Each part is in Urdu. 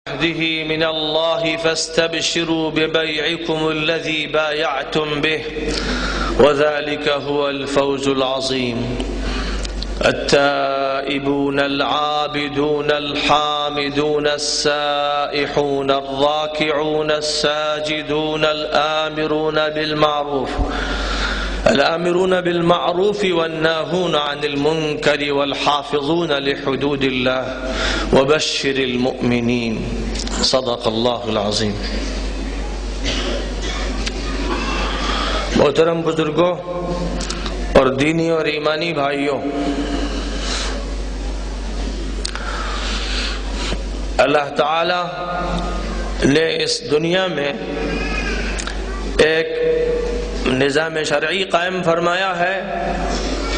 عهده من الله فاستبشروا ببيعكم الذي بايعتم به وذلك هو الفوز العظيم. التائبون العابدون الحامدون السائحون الراكعون الساجدون الآمرون بالمعروف والناهون عن المنكر والحافظون لحدود الله وبشر المؤمنين. صدق اللہ العظیم. محترم بزرگوں اور دینی اور ایمانی بھائیوں، اللہ تعالی نے اس دنیا میں ایک نظام شرعی قائم فرمایا ہے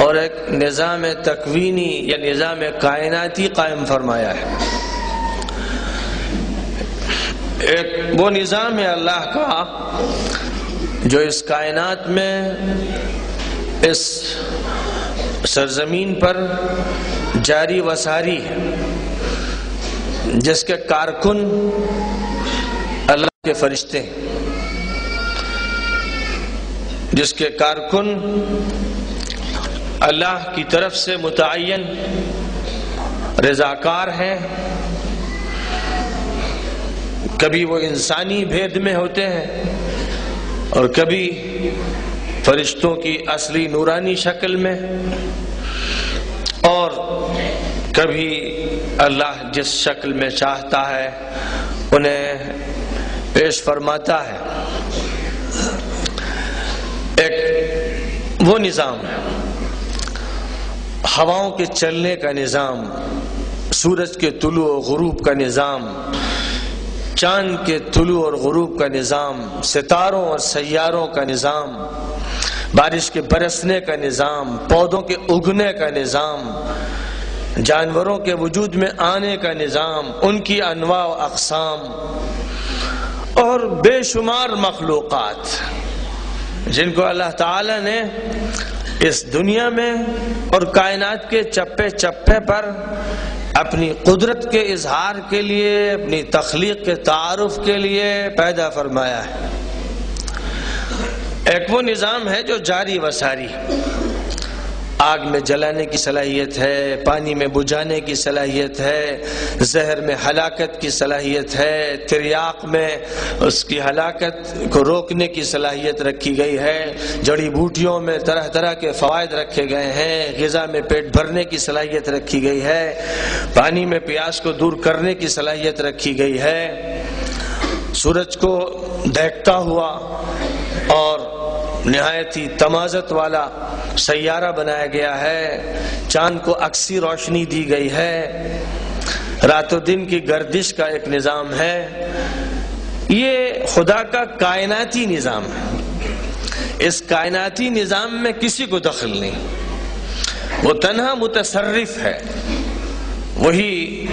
اور ایک نظام تکوینی یا نظام کائناتی قائم فرمایا ہے. ایک وہ نظام ہے اللہ کا جو اس کائنات میں، اس سرزمین پر جاری و ساری ہے، جس کے کارکن اللہ کے فرشتے ہیں، جس کے کارکن اللہ کی طرف سے متعین رضاکار ہیں. کبھی وہ انسانی بھید میں ہوتے ہیں اور کبھی فرشتوں کی اصلی نورانی شکل میں، اور کبھی اللہ جس شکل میں چاہتا ہے انہیں پیش فرماتا ہے. ایک وہ نظام ہے، ہواؤں کے چلنے کا نظام، سورج کے طلوع و غروب کا نظام، چاند کے طلوع اور غروب کا نظام، ستاروں اور سیاروں کا نظام، بارش کے برسنے کا نظام، پودوں کے اگنے کا نظام، جانوروں کے وجود میں آنے کا نظام، ان کی انواع و اقسام، اور بے شمار مخلوقات جن کو اللہ تعالی نے اس دنیا میں اور کائنات کے چپے چپے پر اپنی قدرت کے اظہار کے لیے، اپنی تخلیق کے تعارف کے لیے پیدا فرمایا ہے. ایک وہ نظام ہے جو جاری و ساری، آگ میں جلانے کی صلاحیت ہے، پانی میں بجھانے کی صلاحیت ہے، زہر میں ہلاکت کی صلاحیت ہے، تریاق میں اس کی ہلاکت کو روکنے کی صلاحیت رکھی گئی ہے، جڑی بوٹیوں میں طرح طرح کے فوائد رکھے گئے ہیں، غذا میں پیٹ بھرنے کی صلاحیت رکھی گئی ہے، پانی میں پیاس کو دور کرنے کی صلاحیت رکھی گئی ہے، سورج کو دہکتا ہوا اور نہایت ہی تمازت والا سیارہ بنایا گیا ہے، چاند کو عکسی روشنی دی گئی ہے، رات و دن کی گردش کا ایک نظام ہے. یہ خدا کا کائناتی نظام ہے. اس کائناتی نظام میں کسی کو دخل نہیں، وہ تنہا متصرف ہے. وہی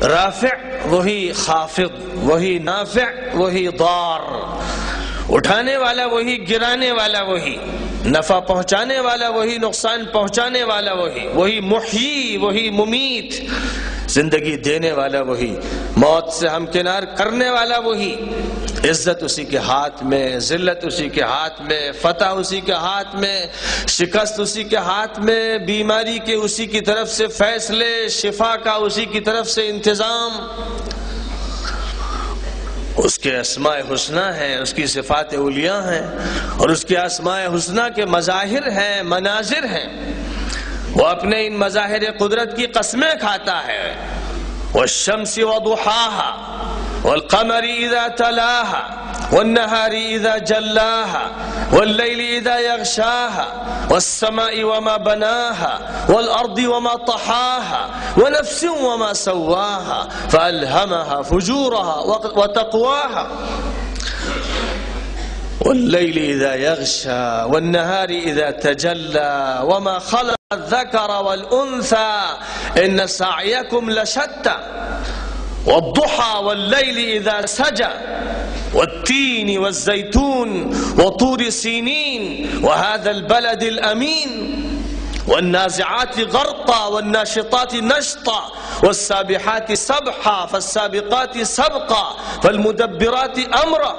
رافع، وہی خافض، وہی نافع، وہی ضار، اٹھانے والا وہی، گرانے والا وہی، نفع پہنچانے والا وہی، نقصان پہنچانے والا وہی، وہی محیی، وہی ممیت، زندگی دینے والا وہی، موت سے ہمکنار کرنے والا وہی. عزت اسی کے ہاتھ میں، ذلت اسی کے ہاتھ میں، فتح اسی کے ہاتھ میں، شکست اسی کے ہاتھ میں، بیماری کے اسی کی طرف سے فیصلے، شفا کا اسی کی طرف سے انتظام. اس کے اسماء حسنہ ہیں، اس کی صفات اولیاء ہیں، اور اس کے اسماء حسنہ کے مظاہر ہیں، مناظر ہیں. وہ اپنے ان مظاہر قدرت کی قسمیں کھاتا ہے. والشمس وضحاها والقمر اذا تلاها والنهار اذا جلاها والليل اذا يغشاها والسماء وما بناها والارض وما طحاها ونفس وما سواها فالهمها فجورها وتقواها والليل اذا يغشى والنهار اذا تجلى وما خلق الذكر والانثى ان سعيكم لشتى والضحى والليل اذا سجى والتين والزيتون وطور سينين وهذا البلد الامين والنازعات غرقا والناشطات نشطا والسابحات سبحا فالسابقات سبقا فالمدبرات امرا۔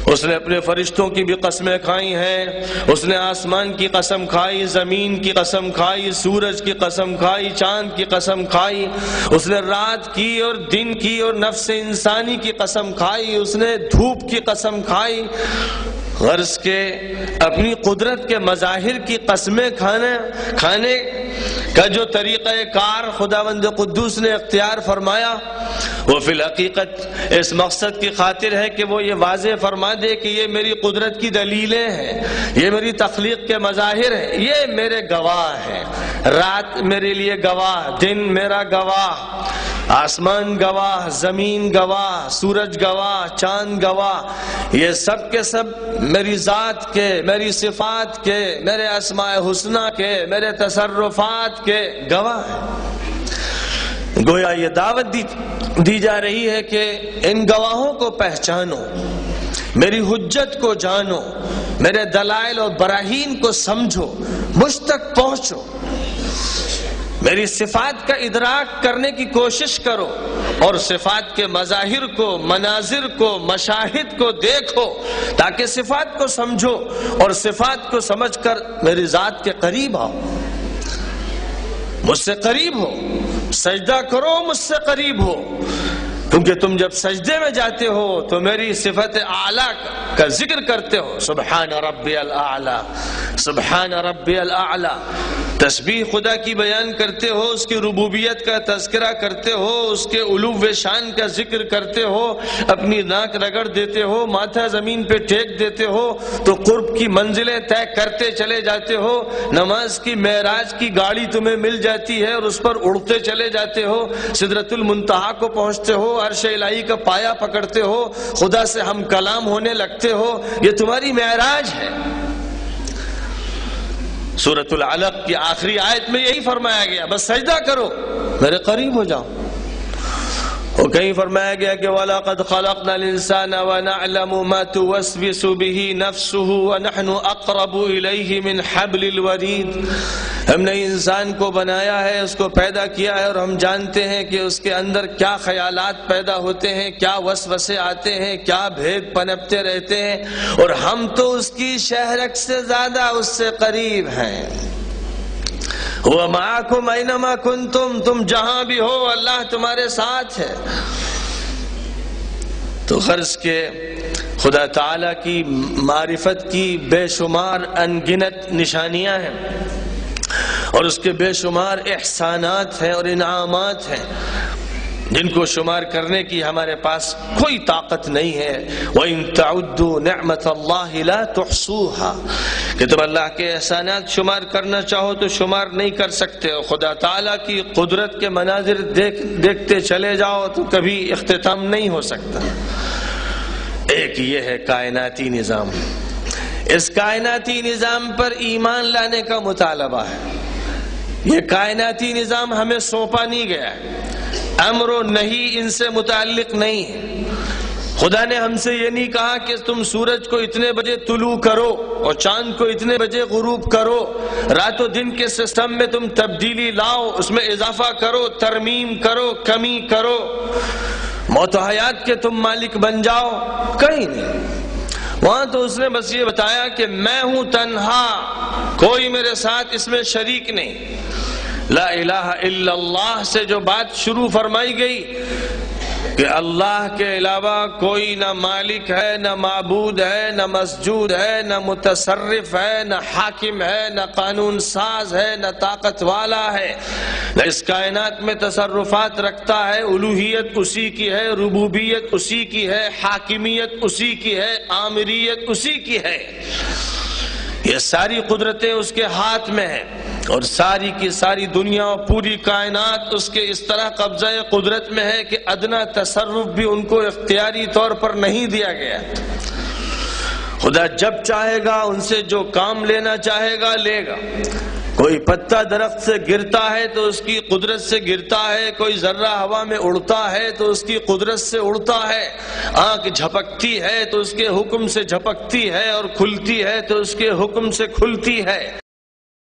اس نے اپنے فرشتوں کی بھی قسمیں کھائی ہیں، اس نے آسمان کی قسم کھائی، زمین کی قسم کھائی، سورج کی قسم کھائی، چاند کی قسم کھائی، اس نے رات کی اور دن کی اور نفس انسانی کی قسم کھائی، اس نے دھوپ کی قسم کھائی۔ غرض کے اپنی قدرت کے مظاہر کی قسمیں کھانے کا جو طریقہ کار خداوند قدوس نے اختیار فرمایا، وہ فی الحقیقت اس مقصد کی خاطر ہے کہ وہ یہ واضح فرما دے کہ یہ میری قدرت کی دلیلیں ہیں، یہ میری تخلیق کے مظاہر ہیں، یہ میرے گواہ ہیں۔ رات میرے لیے گواہ، دن میرا گواہ، آسمان گواہ، زمین گواہ، سورج گواہ، چاند گواہ، یہ سب کے سب میری ذات کے، میری صفات کے، میرے اسماء حسنہ کے، میرے تصرفات کے گواہ ہیں۔ گویا یہ دعوت دی جا رہی ہے کہ ان گواہوں کو پہچانو، میری حجت کو جانو، میرے دلائل اور براہین کو سمجھو، مجھ تک پہنچو، میری صفات کا ادراک کرنے کی کوشش کرو اور صفات کے مظاہر کو، مناظر کو، مشاہد کو دیکھو تاکہ صفات کو سمجھو اور صفات کو سمجھ کر میری ذات کے قریب آؤ، مجھ سے قریب ہو، سجدہ کرو، مجھ سے قریب ہو، کیونکہ تم جب سجدے میں جاتے ہو تو میری صفت اعلیٰ کا ذکر کرتے ہو، سبحان ربی الاعلیٰ، سبحان ربی الاعلیٰ، تسبیح خدا کی بیان کرتے ہو، اس کی ربوبیت کا تذکرہ کرتے ہو، اس کے علو شان کا ذکر کرتے ہو، اپنی ناک رگڑ دیتے ہو، ماتھا زمین پہ ٹیک دیتے ہو تو قرب کی منزلیں طے کرتے چلے جاتے ہو، نماز کی معراج کی گاڑی تمہیں مل جاتی ہے اور اس پر اڑتے چلے جاتے ہو، سدرۃ المنتہا کو پہنچتے ہو، عرش الہی کا پایا پکڑتے ہو، خدا سے ہم کلام ہونے لگتے ہو، یہ تمہاری معراج ہے۔ سورۃ العلق کی آخری آیت میں یہی فرمایا گیا، بس سجدہ کرو، میرے قریب ہو جاؤ۔ اور کہیں فرمایا گیا کہ وَلَقَدْ خَلَقْنَا الْإِنسَانَ وَنَعْلَمُ مَا تُوَسْوِسُ بِهِ نَفْسُهُ وَنَحْنُ أَقْرَبُ إِلَيْهِ مِنْ حَبْلِ الْوَرِيدِ۔ ہم نے انسان کو بنایا ہے، اس کو پیدا کیا ہے اور ہم جانتے ہیں کہ اس کے اندر کیا خیالات پیدا ہوتے ہیں، کیا وسوسے آتے ہیں، کیا بھید پنپتے رہتے ہیں، اور ہم تو اس کی شہرک سے زیادہ اس سے قریب ہیں۔ وَمَعَكُمْ أَيْنَمَا كُنْتُمْ، تم جہاں بھی ہو اللہ تمہارے ساتھ ہے۔ تو غرض کے خدا تعالی کی معرفت کی بے شمار انگنت نشانیاں ہیں اور اس کے بے شمار احسانات ہیں اور انعامات ہیں جن کو شمار کرنے کی ہمارے پاس کوئی طاقت نہیں ہے۔ وَإِن تَعُدُّوا نِعْمَةَ اللَّهِ لَا تُحْصُوهَا، کہ تم اللہ کے احسانات شمار کرنا چاہو تو شمار نہیں کر سکتے، اور خدا تعالیٰ کی قدرت کے مناظر دیکھتے چلے جاؤ تو کبھی اختتام نہیں ہو سکتا۔ ایک یہ ہے کائناتی نظام، اس کائناتی نظام پر ایمان لانے کا مطالبہ ہے۔ یہ کائناتی نظام ہمیں سونپا نہیں گیا ہے، امر و نہی ان سے متعلق نہیں ہے۔ خدا نے ہم سے یہ نہیں کہا کہ تم سورج کو اتنے بجے طلوع کرو اور چاند کو اتنے بجے غروب کرو، رات و دن کے سسٹم میں تم تبدیلی لاؤ، اس میں اضافہ کرو، ترمیم کرو، کمی کرو، موت و حیات کے تم مالک بن جاؤ، کہیں نہیں۔ وہاں تو اس نے بس یہ بتایا کہ میں ہوں تنہا، کوئی میرے ساتھ اس میں شریک نہیں۔ لا الہ الا اللہ سے جو بات شروع فرمائی گئی کہ اللہ کے علاوہ کوئی نہ مالک ہے، نہ معبود ہے، نہ مسجود ہے، نہ متصرف ہے، نہ حاکم ہے، نہ قانون ساز ہے، نہ طاقت والا ہے، نہ اس کائنات میں تصرفات رکھتا ہے، الوہیت اسی کی ہے، ربوبیت اسی کی ہے، حاکمیت اسی کی ہے، آمریت اسی کی ہے، یہ ساری قدرتیں اس کے ہاتھ میں ہیں، اور ساری کی ساری دنیا اور پوری کائنات اس کے اس طرح قبضہ قدرت میں ہے کہ ادنا تصرف بھی ان کو اختیاری طور پر نہیں دیا گیا۔ خدا جب چاہے گا ان سے جو کام لینا چاہے گا لے گا۔ کوئی پتا درخت سے گرتا ہے تو اس کی قدرت سے گرتا ہے، کوئی ذرہ ہوا میں اڑتا ہے تو اس کی قدرت سے اڑتا ہے، آنکھ جھپکتی ہے تو اس کے حکم سے جھپکتی ہے، اور کھلتی ہے تو اس کے حکم سے کھلتی ہے۔